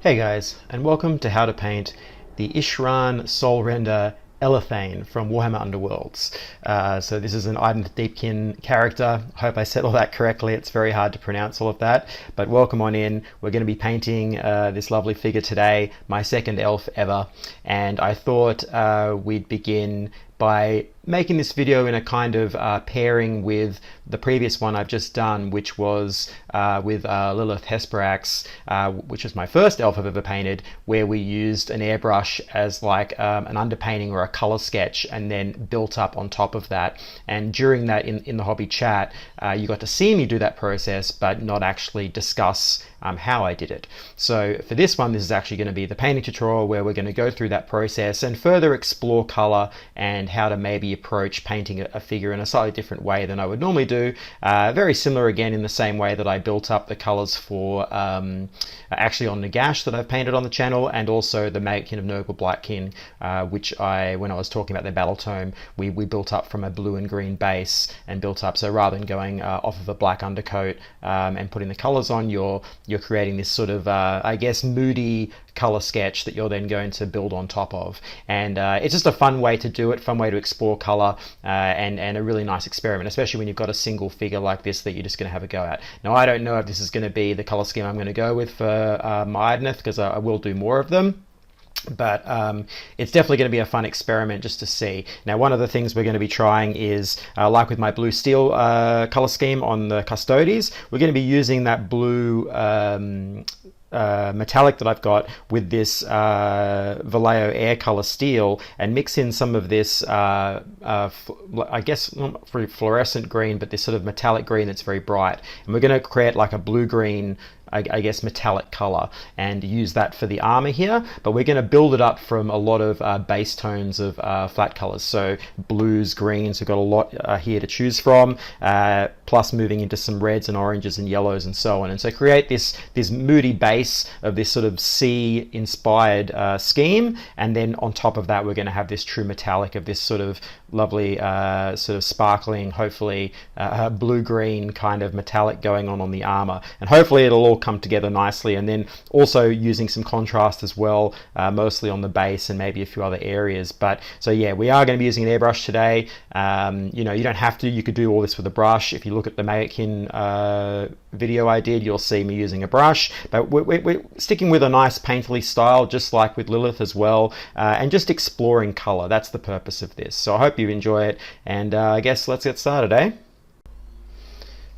Hey guys, and welcome to how to paint the Ishran Soulrender Elathain from Warhammer Underworlds. So this is an Identh Deepkin character. I hope I said all that correctly. It's very hard to pronounce all of that, but welcome on in. We're going to be painting this lovely figure today, my second elf ever, and I thought we'd begin by making this video in a kind of pairing with the previous one I've just done, which was with Lelith Hesperax, which was my first elf I've ever painted, where we used an airbrush as like an underpainting or a color sketch and then built up on top of that. And during that in the hobby chat, you got to see me do that process, but not actually discuss how I did it. So for this one, this is actually going to be the painting tutorial where we're going to go through that process and further explore color and how to maybe approach painting a figure in a slightly different way than I would normally do. Very similar again in the same way that I built up the colors for actually on Nagash that I've painted on the channel, and also the Maggotkin of Noble Blightkin, which when I was talking about their battle tome, we built up from a blue and green base and built up. So rather than going off of a black undercoat and putting the colors on, you're creating this sort of I guess moody color sketch that you're then going to build on top of. And it's just a fun way to do it, fun way to explore color, and a really nice experiment, especially when you've got a single figure like this that you're just going to have a go at. Now, I don't know if this is going to be the color scheme I'm going to go with for my Identh, because I will do more of them. But it's definitely going to be a fun experiment just to see. Now, one of the things we're going to be trying is, like with my blue steel color scheme on the Custodes, we're going to be using that blue metallic that I've got with this Vallejo air color steel, and mix in some of this I guess not fluorescent green, but this sort of metallic green that's very bright, and we're going to create like a blue green, I guess, metallic color, and use that for the armor here. But we're going to build it up from a lot of base tones of flat colors, so blues, greens. We've got a lot here to choose from, plus moving into some reds and oranges and yellows and so on. And so create this moody base of this sort of sea inspired scheme, and then on top of that we're going to have this true metallic of this sort of lovely sort of sparkling, hopefully blue-green kind of metallic going on the armor, and hopefully it'll all come together nicely. And then also using some contrast as well, mostly on the base and maybe a few other areas. But so yeah, we are going to be using an airbrush today. You know, you don't have to, you could do all this with a brush. If you look at the Maggotkin video I did, you'll see me using a brush, but we're sticking with a nice painterly style, just like with Lelith as well, and just exploring color. That's the purpose of this. So I hope you enjoy it, and I guess let's get started, eh?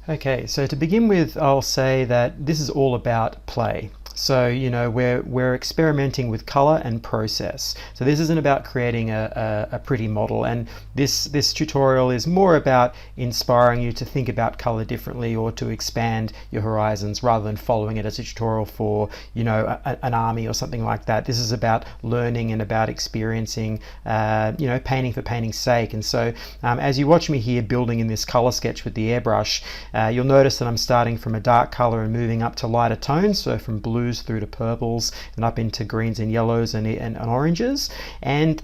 Okay, so to begin with, I'll say that this is all about play. So, you know, we're experimenting with color and process. So this isn't about creating a pretty model, and this tutorial is more about inspiring you to think about color differently, or to expand your horizons, rather than following it as a tutorial for, you know, an army or something like that. This is about learning and about experiencing, you know, painting for painting's sake. And so as you watch me here building in this color sketch with the airbrush, you'll notice that I'm starting from a dark color and moving up to lighter tones, so from blues through to purples and up into greens and yellows and oranges. And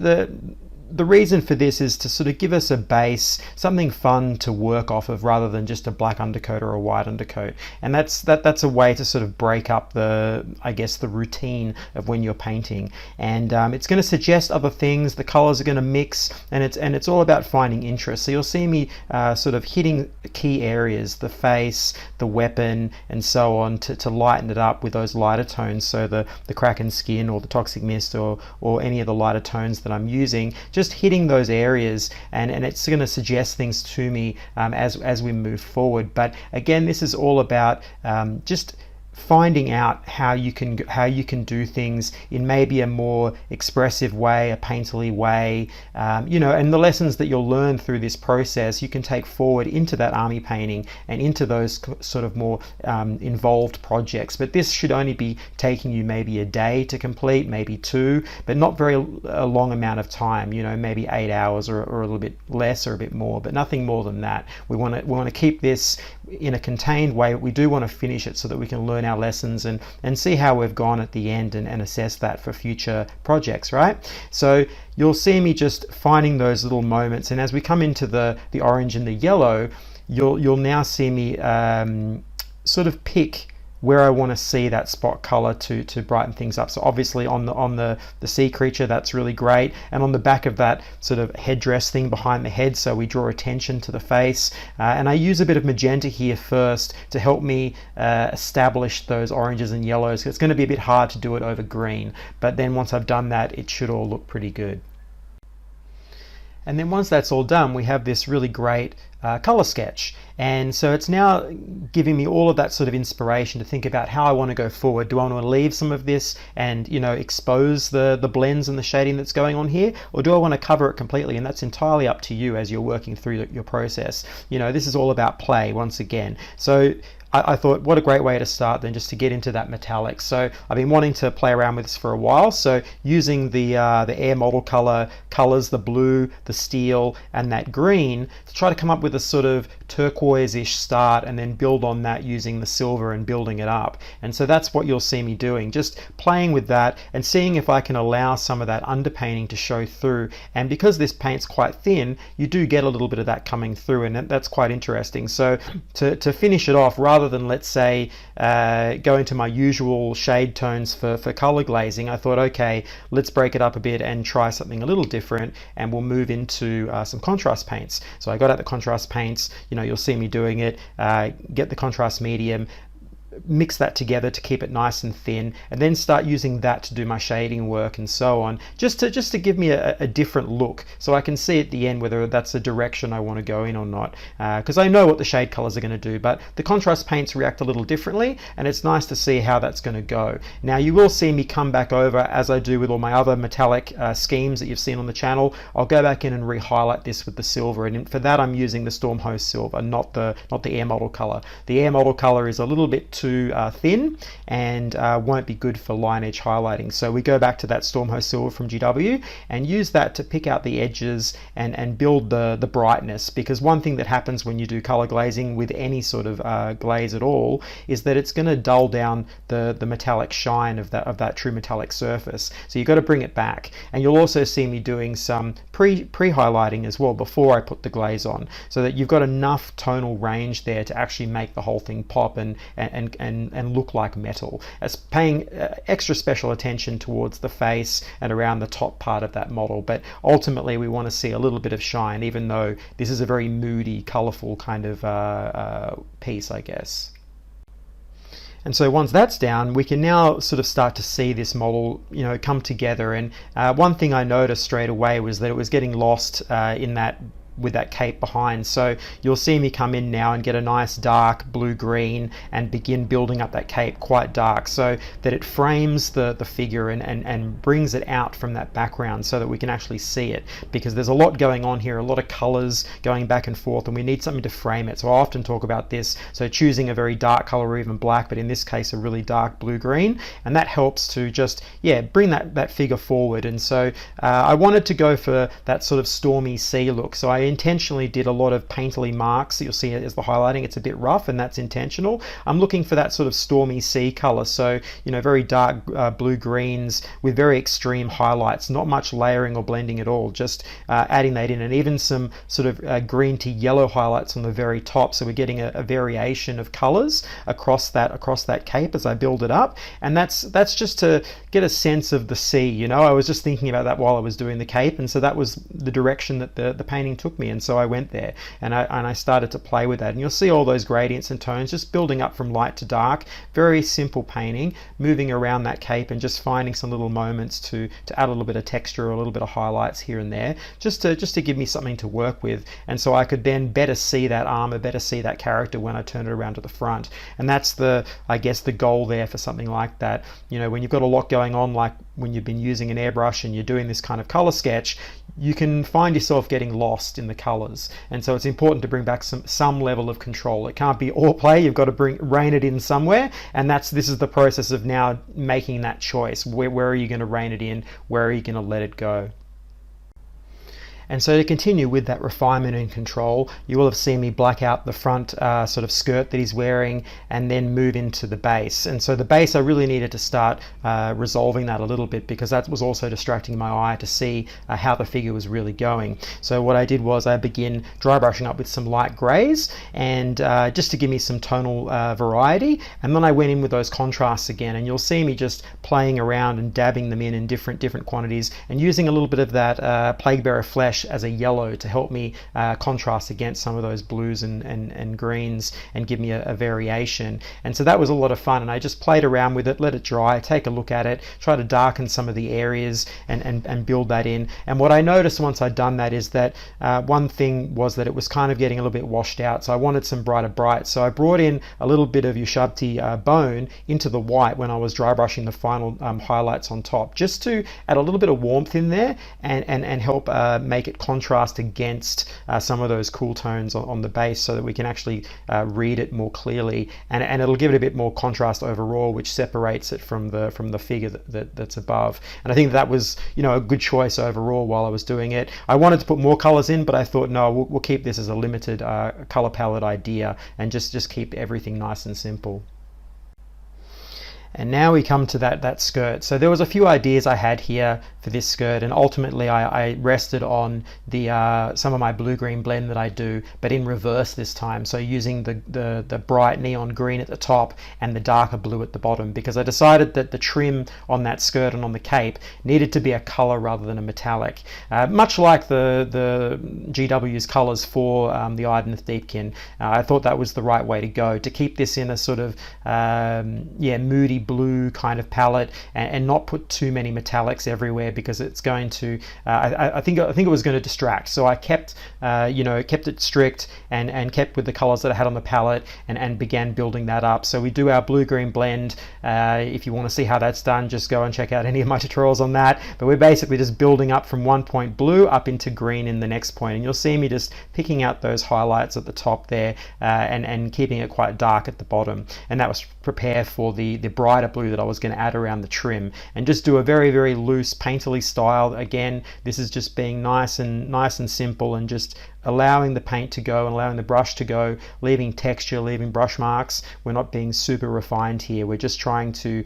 the reason for this is to sort of give us a base, something fun to work off of, rather than just a black undercoat or a white undercoat. And that's a way to sort of break up the, I guess, the routine of when you're painting. And it's going to suggest other things. The colors are going to mix, and it's all about finding interest. So you'll see me sort of hitting key areas, the face, the weapon, and so on, to lighten it up with those lighter tones. So the Kraken skin, or the Toxic Mist, or any of the lighter tones that I'm using, just hitting those areas, and it's going to suggest things to me as we move forward. But again, this is all about just finding out how you can do things in maybe a more expressive way, a painterly way, you know, and the lessons that you'll learn through this process you can take forward into that army painting and into those sort of more involved projects. But this should only be taking you maybe a day to complete, maybe two, but not a long amount of time, you know, maybe 8 hours or a little bit less or a bit more, but nothing more than that. We want to keep this in a contained way. We do want to finish it so that we can learn our lessons and see how we've gone at the end, and assess that for future projects, right? So you'll see me just finding those little moments, and as we come into the orange and the yellow, you'll now see me sort of pick where I want to see that spot color to brighten things up. So obviously on the sea creature, that's really great, and on the back of that sort of headdress thing behind the head, so we draw attention to the face. And I use a bit of magenta here first to help me establish those oranges and yellows. It's going to be a bit hard to do it over green, but then once I've done that, it should all look pretty good. And then once that's all done, we have this really great color sketch. And so it's now giving me all of that sort of inspiration to think about how I want to go forward. Do I want to leave some of this and, you know, expose the blends and the shading that's going on here? Or do I want to cover it completely? And that's entirely up to you as you're working through your process. You know, this is all about play once again. So I thought, what a great way to start then, just to get into that metallic. So I've been wanting to play around with this for a while. So using the air model colors, the blue, the steel, and that green, to try to come up with a sort of turquoise-ish start, and then build on that using the silver and building it up. And so that's what you'll see me doing, just playing with that and seeing if I can allow some of that underpainting to show through. And because this paint's quite thin, you do get a little bit of that coming through, and that's quite interesting. So to finish it off, rather than, let's say, go into my usual shade tones for color glazing, I thought, okay, let's break it up a bit and try something a little different, and we'll move into some contrast paints. So I got out the contrast paints. You know, you'll see me doing it, get the contrast medium, mix that together to keep it nice and thin, and then start using that to do my shading work and so on, just to give me a different look, so I can see at the end whether that's a direction I want to go in or not, because I know what the shade colors are going to do, but the contrast paints react a little differently, and it's nice to see how that's going to go. Now you will see me come back over, as I do with all my other metallic schemes that you've seen on the channel. I'll go back in and re-highlight this with the silver, and for that I'm using the Stormhost silver, not the air model color. The air model color is a little bit too thin and won't be good for line edge highlighting. So we go back to that Stormhost silver from GW and use that to pick out the edges and build the brightness, because one thing that happens when you do color glazing with any sort of glaze at all is that it's going to dull down the metallic shine of that true metallic surface. So you've got to bring it back, and you'll also see me doing some pre-highlighting as well before I put the glaze on, so that you've got enough tonal range there to actually make the whole thing pop and look like metal. It's paying extra special attention towards the face and around the top part of that model, but ultimately we want to see a little bit of shine, even though this is a very moody, colorful kind of piece, I guess. And so once that's down, we can now sort of start to see this model, you know, come together. And one thing I noticed straight away was that it was getting lost in that with that cape behind. So you'll see me come in now and get a nice dark blue-green and begin building up that cape quite dark, so that it frames the figure and brings it out from that background so that we can actually see it, because there's a lot going on here, a lot of colors going back and forth, and we need something to frame it. So I often talk about this, so choosing a very dark color or even black, but in this case a really dark blue-green, and that helps to just, yeah, bring that figure forward. And so I wanted to go for that sort of stormy sea look, so I intentionally did a lot of painterly marks that you'll see as the highlighting. It's a bit rough, and that's intentional. I'm looking for that sort of stormy sea color, so, you know, very dark blue greens with very extreme highlights, not much layering or blending at all, just adding that in, and even some sort of green to yellow highlights on the very top, so we're getting a variation of colors across that cape as I build it up. And that's just to get a sense of the sea. You know, I was just thinking about that while I was doing the cape, and so that was the direction that the painting took me, and so I went there and I started to play with that. And you'll see all those gradients and tones just building up from light to dark. Very simple painting, moving around that cape and just finding some little moments to add a little bit of texture or a little bit of highlights here and there, just to give me something to work with, and so I could then better see that armor, better see that character when I turn it around to the front. And that's I guess the goal there for something like that. You know, when you've got a lot going on, like when you've been using an airbrush and you're doing this kind of color sketch, you can find yourself getting lost in the colors, and so it's important to bring back some level of control. It can't be all play, you've got to rein it in somewhere, and this is the process of now making that choice. Where are you going to rein it in? Where are you going to let it go? And so to continue with that refinement and control, you will have seen me black out the front sort of skirt that he's wearing and then move into the base. And so the base, I really needed to start resolving that a little bit, because that was also distracting my eye to see how the figure was really going. So what I did was I began dry brushing up with some light grays, and just to give me some tonal variety, and then I went in with those contrasts again, and you'll see me just playing around and dabbing them in different quantities, and using a little bit of that Plaguebearer Flesh as a yellow to help me contrast against some of those blues and greens and give me a variation. And so that was a lot of fun, and I just played around with it, let it dry, take a look at it, try to darken some of the areas and build that in. And what I noticed once I'd done that is that one thing was that it was kind of getting a little bit washed out, so I wanted some brighter bright. So I brought in a little bit of Ushabti bone into the white when I was dry brushing the final highlights on top, just to add a little bit of warmth in there and help make it contrast against some of those cool tones on the base, so that we can actually read it more clearly, and it'll give it a bit more contrast overall, which separates it from the figure that's above. And I think that was, you know, a good choice overall while I was doing it. I wanted to put more colors in, but I thought, no, we'll keep this as a limited color palette idea and just keep everything nice and simple. And now we come to that skirt. So there was a few ideas I had here for this skirt, and ultimately I rested on the some of my blue-green blend that I do, but in reverse this time. So using the bright neon green at the top and the darker blue at the bottom, because I decided that the trim on that skirt and on the cape needed to be a color rather than a metallic. Much like the GW's colors for the Ideneth Deepkin, I thought that was the right way to go, to keep this in a sort of moody blue kind of palette, and not put too many metallics everywhere, because it's going to I think it was going to distract. So I kept kept it strict and kept with the colors that I had on the palette, and began building that up. So we do our blue-green blend. If you want to see how that's done, just go and check out any of my tutorials on that. But we're basically just building up from one point blue up into green in the next point, and you'll see me just picking out those highlights at the top there, and keeping it quite dark at the bottom. And that was prepare for the brighter blue that I was going to add around the trim, and just do a very loose painterly style. Again, this is just being nice and simple, and just allowing the paint to go and allowing the brush to go, leaving texture, leaving brush marks. We're not being super refined here. We're just trying to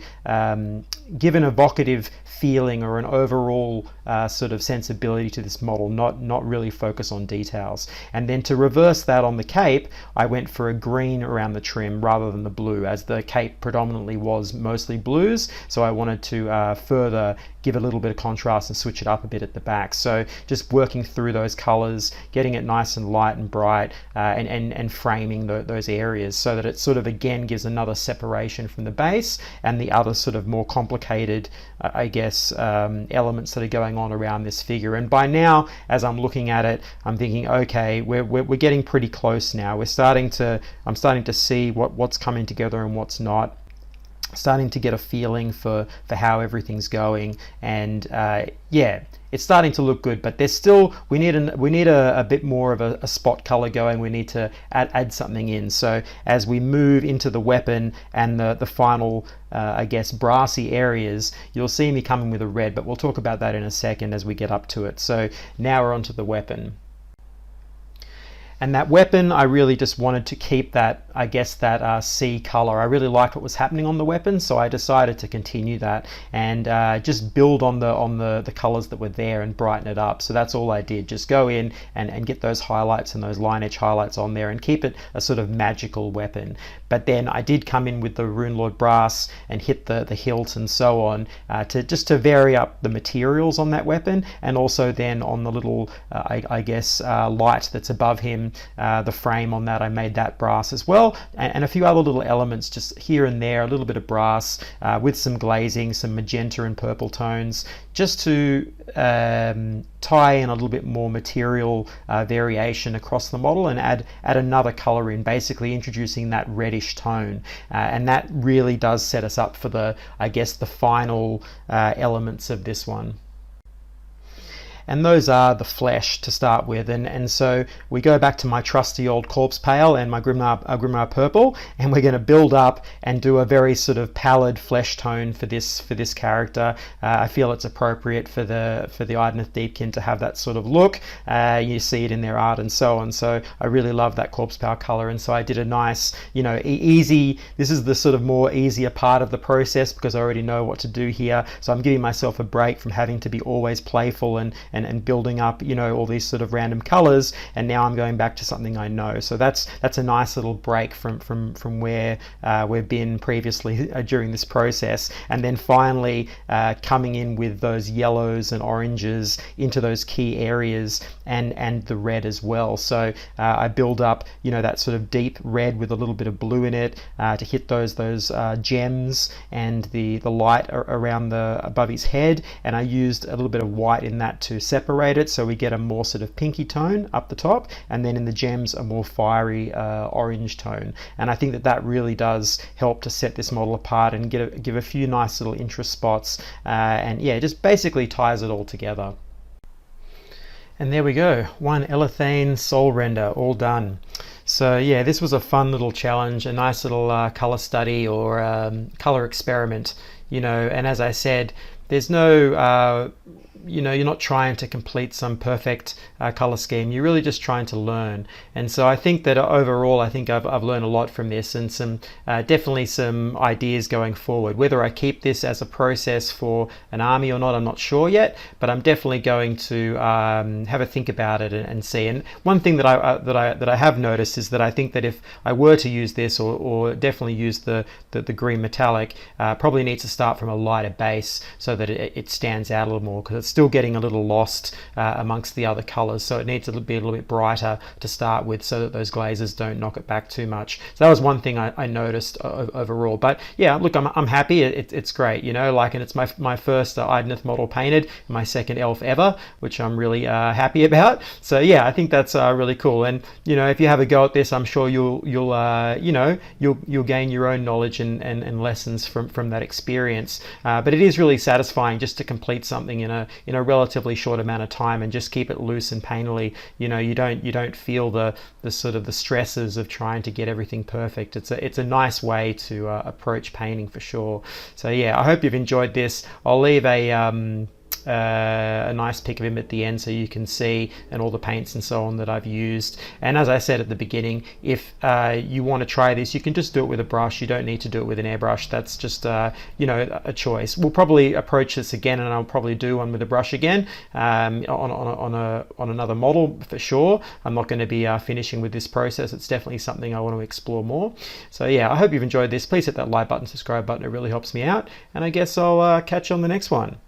give an evocative feeling or an overall sort of sensibility to this model, not really focus on details. And then to reverse that on the cape, I went for a green around the trim rather than the blue, as the cape predominantly was mostly blues. So I wanted to further give a little bit of contrast and switch it up a bit at the back. So just working through those colors, getting it nice and light and bright, and framing those areas, so that it sort of again gives another separation from the base and the other sort of more complicated elements that are going on around this figure. And by now, as I'm looking at it, I'm thinking, okay, we're getting pretty close now. I'm starting to see what's coming together and what's not. Starting to get a feeling for how everything's going, and it's starting to look good, but there's still, we need a bit more of a spot color going. We need to add something in. So as we move into the weapon and the final brassy areas, you'll see me coming with a red, but we'll talk about that in a second as we get up to it. So now we're onto the weapon. And that weapon, I really just wanted to keep that sea color. I really liked what was happening on the weapon, so I decided to continue that and just build on the colors that were there and brighten it up. So that's all I did. Just go in and get those highlights and those line edge highlights on there and keep it a sort of magical weapon. But then I did come in with the Runelord brass and hit the hilt and so on, to vary up the materials on that weapon, and also then on the little light that's above him. The frame on that, I made that brass as well, and a few other little elements just here and there, a little bit of brass with some glazing, some magenta and purple tones, just to tie in a little bit more material variation across the model and add another color in, basically introducing that reddish tone, and that really does set us up for the final elements of this one. and those are the flesh to start with. And so we go back to my trusty old corpse pale and my Grimoire purple, and we're going to build up and do a very sort of pallid flesh tone for this character. I feel it's appropriate for the Idoneth Deepkin to have that sort of look. You see it in their art and so on. So I really love that corpse pale color, and so I did a nice, you know, easy. This is the sort of more easier part of the process because I already know what to do here. So I'm giving myself a break from having to be always playful and building up, you know, all these sort of random colors. And now I'm going back to something I know. So that's a nice little break from where we've been previously during this process. And then finally coming in with those yellows and oranges into those key areas and the red as well. So I build up, you know, that sort of deep red with a little bit of blue in it to hit those gems and the light around above his head, and I used a little bit of white in that to separate it, so we get a more sort of pinky tone up the top, and then in the gems a more fiery orange tone. And I think that really does help to set this model apart and give a few nice little interest spots, and yeah, just basically ties it all together. And there we go, one Elathain Soulrender all done. So yeah, this was a fun little challenge, a nice little color study or color experiment, you know. And as I said, there's no you know, you're not trying to complete some perfect color scheme. You're really just trying to learn. And so I think that overall, I think I've learned a lot from this, and some definitely some ideas going forward. Whether I keep this as a process for an army or not, I'm not sure yet, but I'm definitely going to have a think about it and see. And one thing that I have noticed is that I think that if I were to use this, or definitely use the green metallic, probably needs to start from a lighter base so that it stands out a little more, because it's still getting a little lost amongst the other colors, so it needs to be a little bit brighter to start with so that those glazes don't knock it back too much. So that was one thing I noticed overall. But yeah, look, I'm happy. It's great, you know, like, and it's my first Idoneth model painted, my second elf ever, which I'm really happy about. So yeah, I think that's really cool. And you know, if you have a go at this, I'm sure you'll gain your own knowledge and lessons from that experience. But it is really satisfying just to complete something in a relatively short amount of time and just keep it loose and painterly. You know, you don't feel the sort of the stresses of trying to get everything perfect. It's a nice way to approach painting for sure. So yeah, I hope you've enjoyed this. I'll leave a nice pic of him at the end so you can see, and all the paints and so on that I've used. And as I said at the beginning, if you want to try this, you can just do it with a brush. You don't need to do it with an airbrush. That's just you know, a choice. We'll probably approach this again, and I'll probably do one with a brush again on another model for sure. I'm not going to be finishing with this process. It's definitely something I want to explore more. So yeah, I hope you've enjoyed this. Please hit that like button, subscribe button. It really helps me out, and I guess I'll catch you on the next one.